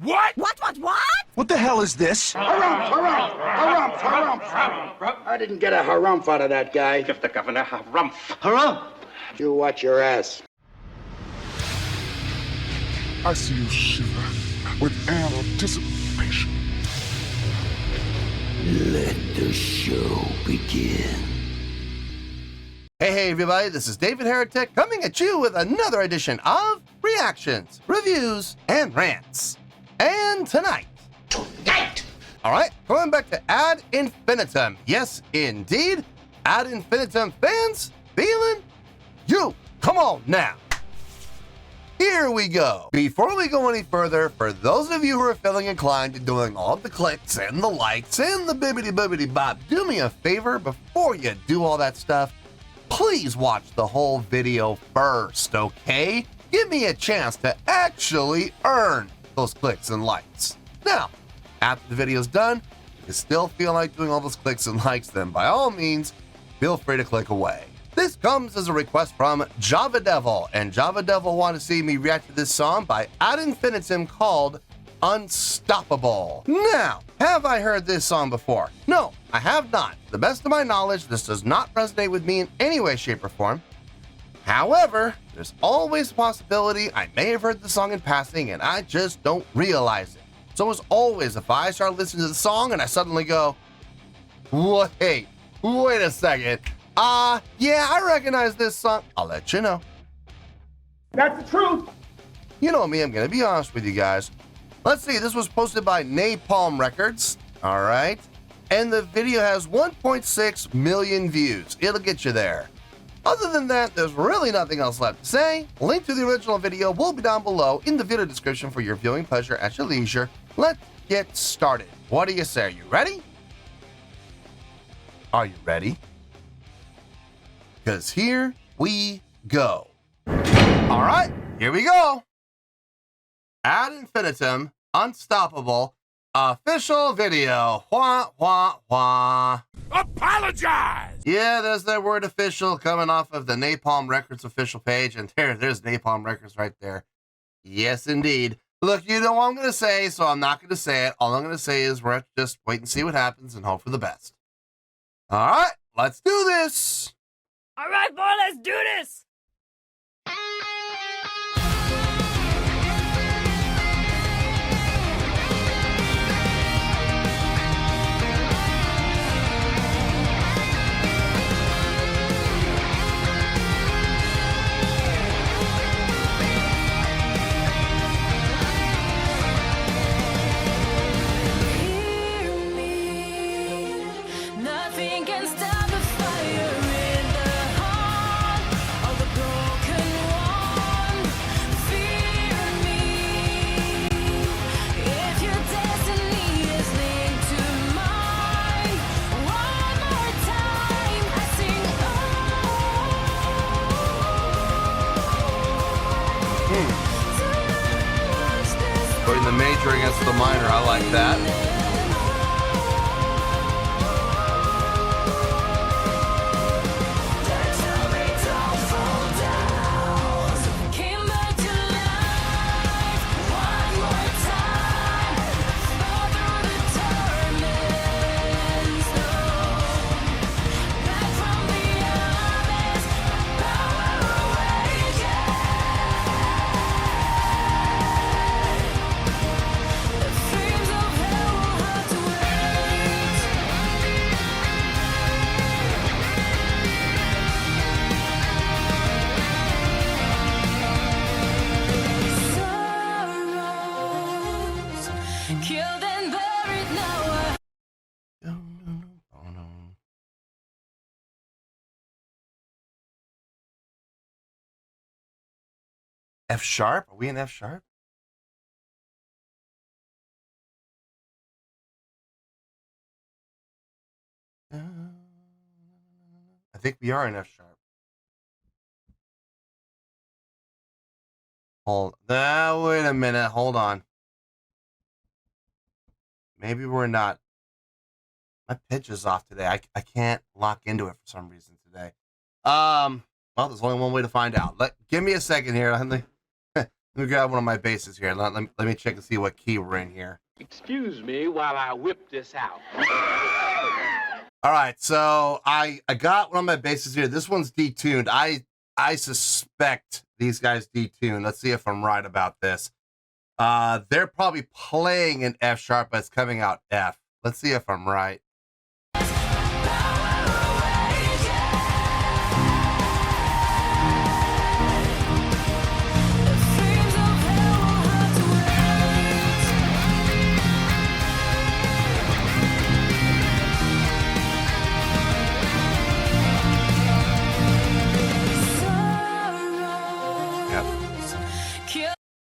What? What? What the hell is this? Harumph. I didn't get a harumph out of that guy. Give the governor harumph. Harumph? You watch your ass. I see you shiver with anticipation. Let the show begin. Hey everybody, this is David Heretic coming at you with another edition of Reactions, Reviews, and Rants. And tonight, alright, going back to Ad Infinitum. Yes, indeed, Ad Infinitum Fans FEELIN YOU. Come on now. Here we go. Before we go any further, for those of you who are feeling inclined to doing all the clicks and the likes and the bibbity bop, do me a favor before you do all that stuff. Please watch the whole video first, okay? Give me a chance to actually earn those clicks and likes. Now, after the video's done, if you still feel like doing all those clicks and likes, then by all means, feel free to click away. This comes as a request from Java Devil, and Java Devil wanted to see me react to this song by Ad Infinitum called Unstoppable. Now, have I heard this song before? No, I have not. To the best of my knowledge, this does not resonate with me in any way, shape, or form. However, there's always a possibility I may have heard the song in passing and I just don't realize it. So as always, if I start listening to the song and I suddenly go, wait a second. Yeah, I recognize this song. I'll let you know. That's the truth. You know me, I'm gonna be honest with you guys. Let's see, this was posted by Napalm Records, all right? And the video has 1.6 million views. It'll get you there. Other than that, there's really nothing else left to say. Link to the original video will be down below in the video description for your viewing pleasure at your leisure. Let's get started. What do you say? Are you ready? Are you ready? Because here we go. All right, here we go. Ad Infinitum, Unstoppable, official video. Wah, wah, wah. Apologize! Yeah, there's that word official coming off of the Napalm Records official page, and there's Napalm Records right there. Yes, indeed. Look, you know what I'm going to say, so I'm not going to say it. All I'm going to say is we're going to just wait and see what happens and hope for the best. All right, let's do this. All right, boy, let's do this. Putting the major against the minor, I like that. Killed and buried now. F sharp? Are we in F sharp? I think we are in F sharp. Wait a minute. Hold on. Maybe we're not. My pitch is off today. I can't lock into it for some reason today. Well, there's only one way to find out. Give me a second here. Let me grab one of my basses here. Let me check and see what key we're in here. Excuse me while I whip this out. All right, so I got one of my basses here. This one's detuned. I suspect these guys detuned. Let's see if I'm right about this. They're probably playing an F sharp, but it's coming out F. Let's see if I'm right.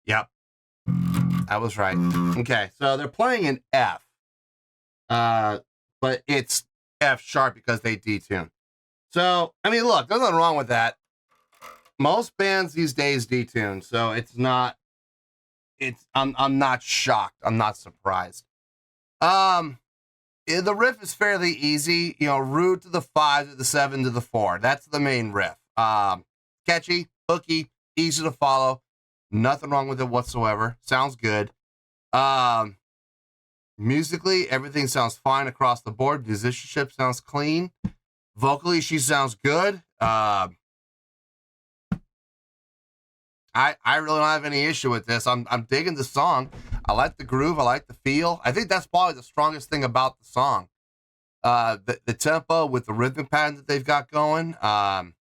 Yep. I was right. Okay, so they're playing an F. But it's F sharp because they detune. So, I mean, look, there's nothing wrong with that. Most bands these days detune, so I'm not shocked. I'm not surprised. The riff is fairly easy, root to the 5 to the 7 to the 4. That's the main riff. Catchy, hooky, easy to follow. Nothing wrong with it whatsoever. Sounds good. Musically, everything sounds fine across the board. Musicianship sounds clean. Vocally, she sounds good. I really don't have any issue with this. I'm digging the song. I like the groove. I like the feel. I think that's probably the strongest thing about the song. The tempo with the rhythmic pattern that they've got going. I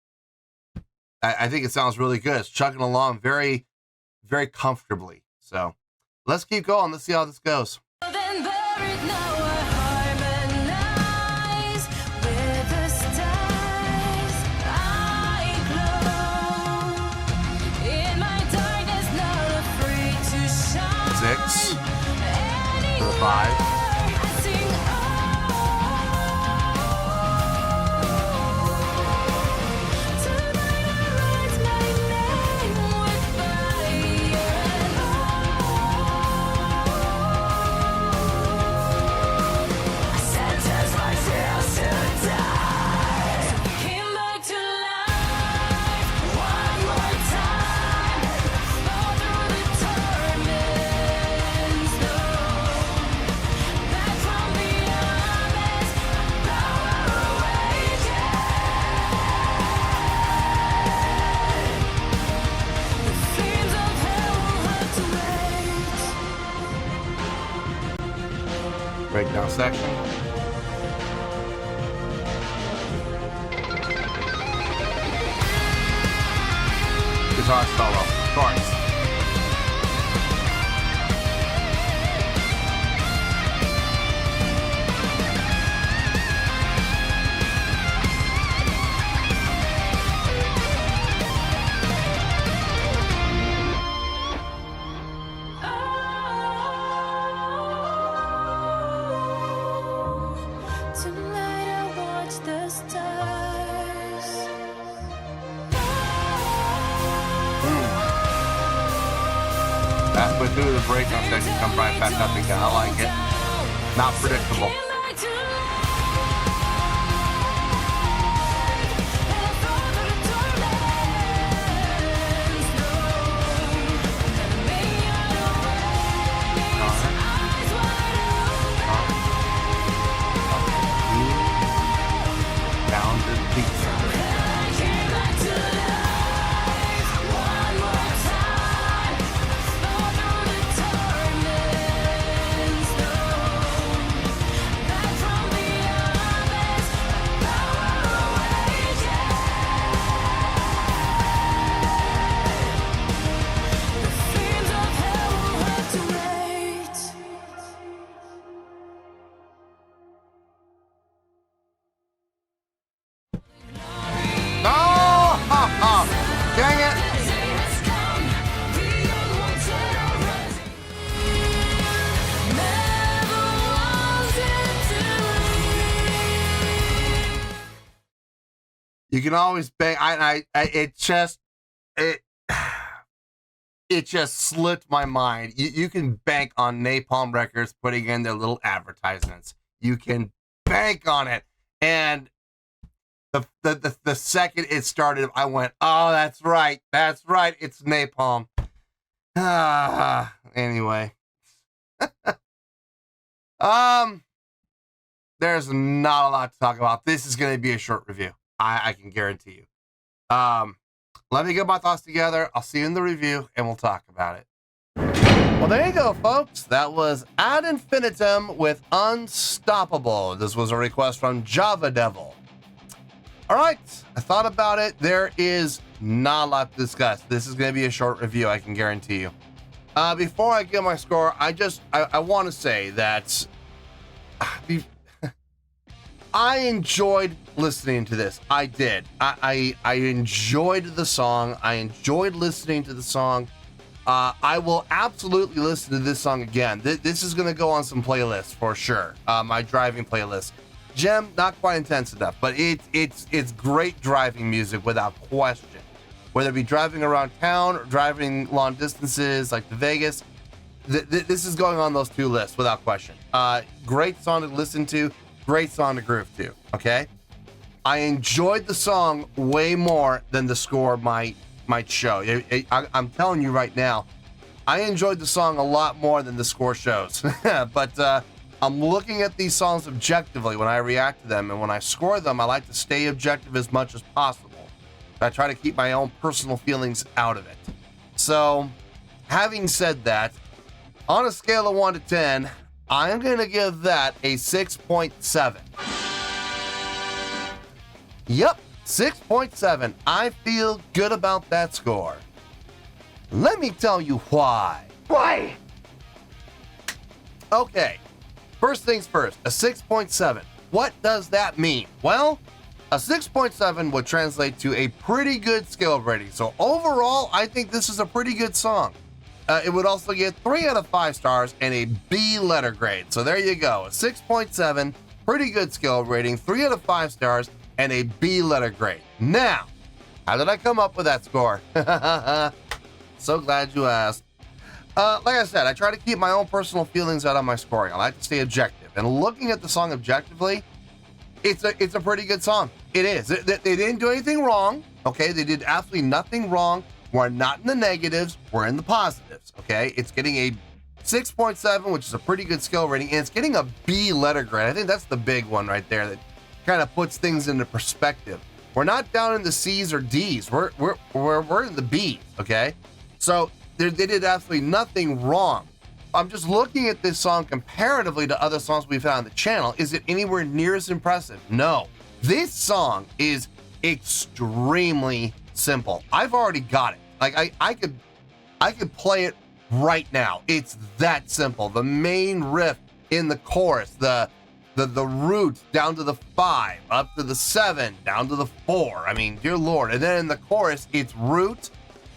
think it sounds really good. It's chugging along very, very comfortably. So let's keep going. Let's see how this goes. Six, 5. Breakdown section. Guitar solo, of course. Halfway through the breakdown section, come right back up again. I like it. Not predictable. Down to the beat. You can always bang. It just slipped my mind. You can bank on Napalm Records putting in their little advertisements. You can bank on it. And the second it started, I went, oh, that's right. It's Napalm. Anyway. There's not a lot to talk about. This is going to be a short review. I can guarantee you. Let me get my thoughts together. I'll see you in the review, and we'll talk about it. Well, there you go, folks. That was Ad Infinitum with Unstoppable. This was a request from Java Devil. All right, I thought about it. There is not a lot to discuss. This is going to be a short review, I can guarantee you. Before I give my score, I want to say that I enjoyed listening to this. I did. I enjoyed the song. I enjoyed listening to the song. I will absolutely listen to this song again. This is going to go on some playlists for sure. My driving playlist. Gem, not quite intense enough, but it's great driving music without question. Whether it be driving around town or driving long distances like to Vegas, this is going on those two lists without question. Great song to listen to, great song to groove to, okay? I enjoyed the song way more than the score might show. I'm telling you right now, I enjoyed the song a lot more than the score shows. But I'm looking at these songs objectively when I react to them, and when I score them, I like to stay objective as much as possible. I try to keep my own personal feelings out of it. So, having said that, on a scale of 1 to 10, I'm going to give that a 6.7. Yep, 6.7. I feel good about that score. Let me tell you why. Why? Okay, first things first, a 6.7. What does that mean? Well, a 6.7 would translate to a pretty good skill rating. So overall, I think this is a pretty good song. It would also get 3 out of 5 stars and a B letter grade. So there you go, a 6.7, pretty good skill rating, 3 out of 5 stars, and a B letter grade. Now, how did I come up with that score? So glad you asked. Like I said, I try to keep my own personal feelings out of my scoring. I like to stay objective. And looking at the song objectively, it's a pretty good song. It is. They didn't do anything wrong. Okay, they did absolutely nothing wrong. We're not in the negatives. We're in the positives. Okay, it's getting a 6.7, which is a pretty good skill rating, and it's getting a B letter grade. I think that's the big one right there that kind of puts things into perspective. We're not down in the C's or D's. We're in the B's. Okay, so they did absolutely nothing wrong. I'm just looking at this song comparatively to other songs we've had on the channel. Is it anywhere near as impressive? No. This song is extremely simple. I've already got it. Like I could play it right now. It's that simple. The main riff in the chorus, the root down to the 5, up to the 7, down to the 4. I mean, dear Lord. And then in the chorus, it's root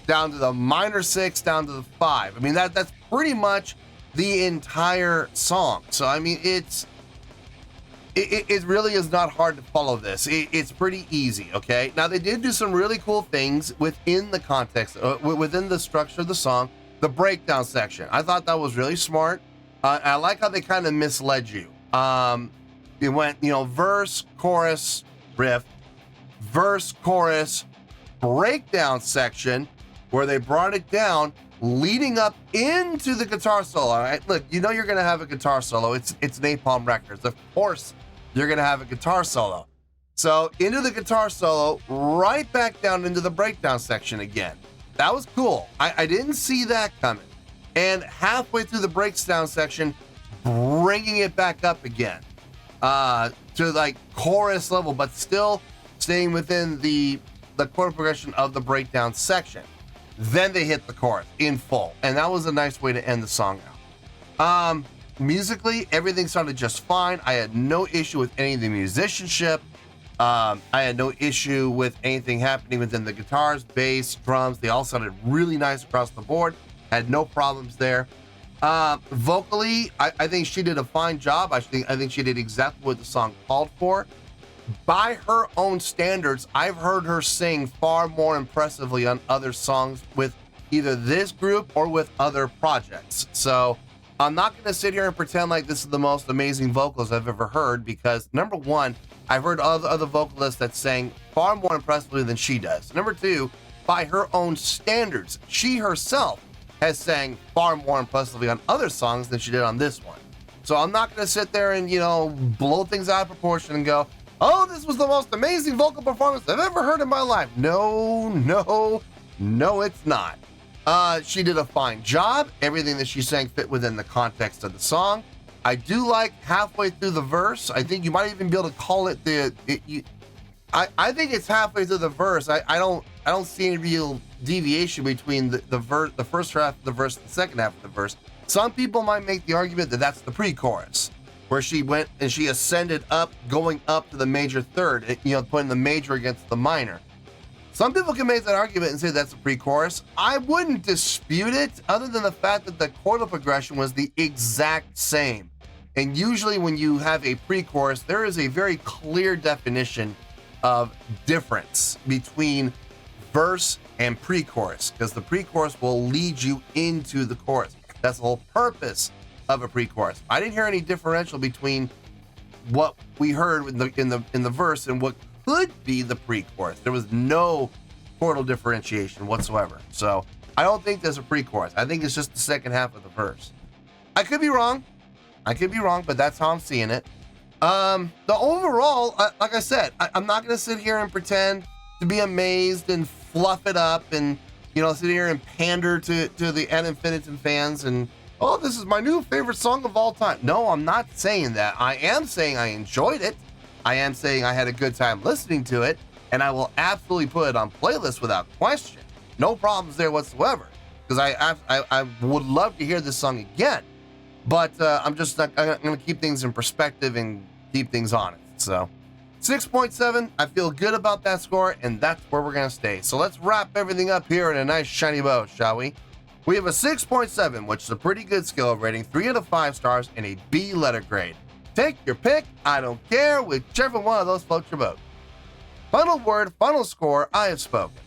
down to the minor 6, down to the 5. I mean, that's pretty much the entire song. So I mean, it really is not hard to follow this. It's pretty easy. Okay, now they did do some really cool things within the context, within the structure of the song. The breakdown section, I thought that was really smart. I like how they kind of misled you. It went, verse, chorus, riff, verse, chorus, breakdown section, where they brought it down, leading up into the guitar solo. All right, look, you're gonna have a guitar solo. It's Napalm Records, of course. You're gonna have a guitar solo. So into the guitar solo, right back down into the breakdown section again. That was cool. I didn't see that coming. And halfway through the breakdown section, bringing it back up again to like chorus level, but still staying within the chord progression of the breakdown section. Then they hit the chorus in full, and that was a nice way to end the song out. Musically, everything sounded just fine. I had no issue with any of the musicianship. I had no issue with anything happening within the guitars, bass, drums. They all sounded really nice across the board. Had no problems there. Vocally, I think she did a fine job. I think she did exactly what the song called for. By her own standards, I've heard her sing far more impressively on other songs with either this group or with other projects. So I'm not going to sit here and pretend like this is the most amazing vocals I've ever heard, because number one, I've heard other vocalists that sang far more impressively than she does. Number two, by her own standards, she herself has sang far more impressively on other songs than she did on this one. So I'm not going to sit there and, blow things out of proportion and go, oh, this was the most amazing vocal performance I've ever heard in my life. No, it's not. She did a fine job. Everything that she sang fit within the context of the song. I do like halfway through the verse. I think you might even be able to call it I think it's halfway through the verse. I don't see any real deviation between the first half of the verse and the second half of the verse. Some people might make the argument that that's the pre-chorus, where she went and she ascended up, going up to the major third, putting the major against the minor. Some people can make that argument and say that's a pre-chorus. I wouldn't dispute it, other than the fact that the chordal progression was the exact same. And usually when you have a pre-chorus, there is a very clear definition of difference between verse and pre-chorus, because the pre-chorus will lead you into the chorus. That's the whole purpose of a pre-chorus. I didn't hear any differential between what we heard in the verse and what could be the pre-chorus. There was no chordal differentiation whatsoever. So I don't think there's a pre-chorus. I think it's just the second half of the verse. I could be wrong, but that's how I'm seeing it. The overall, like I said, I'm not going to sit here and pretend to be amazed and fluff it up and sit here and pander to the Ad Infinitum fans and, oh, this is my new favorite song of all time. No, I'm not saying that. I am saying I enjoyed it. I am saying I had a good time listening to it, and I will absolutely put it on playlist without question. No problems there whatsoever, because I would love to hear this song again, but I'm going to keep things in perspective and keep things honest. So 6.7, I feel good about that score, and that's where we're going to stay. So let's wrap everything up here in a nice shiny bow, shall we? We have a 6.7, which is a pretty good skill rating, 3 out of 5 stars, and a B letter grade. Take your pick, I don't care, whichever one of those floats your boat. Final word, final score, I have spoken.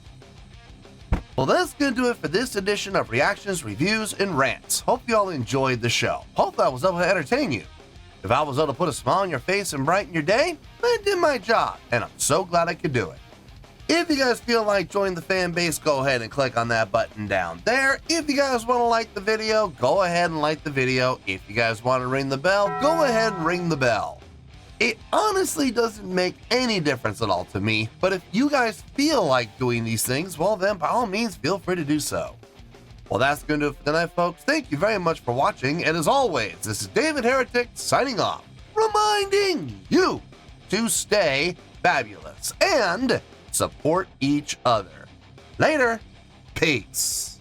Well, that's going to do it for this edition of Reactions, Reviews, and Rants. Hope you all enjoyed the show. Hope I was able to entertain you. If I was able to put a smile on your face and brighten your day, I did my job, and I'm so glad I could do it. If you guys feel like joining the fan base, go ahead and click on that button down there. If you guys want to like the video, go ahead and like the video. If you guys want to ring the bell, go ahead and ring the bell. It honestly doesn't make any difference at all to me, but if you guys feel like doing these things, well then by all means feel free to do so. Well, that's going to do it for tonight, folks. Thank you very much for watching, and as always, this is David Heretic signing off, reminding you to stay fabulous and support each other. Later. Peace.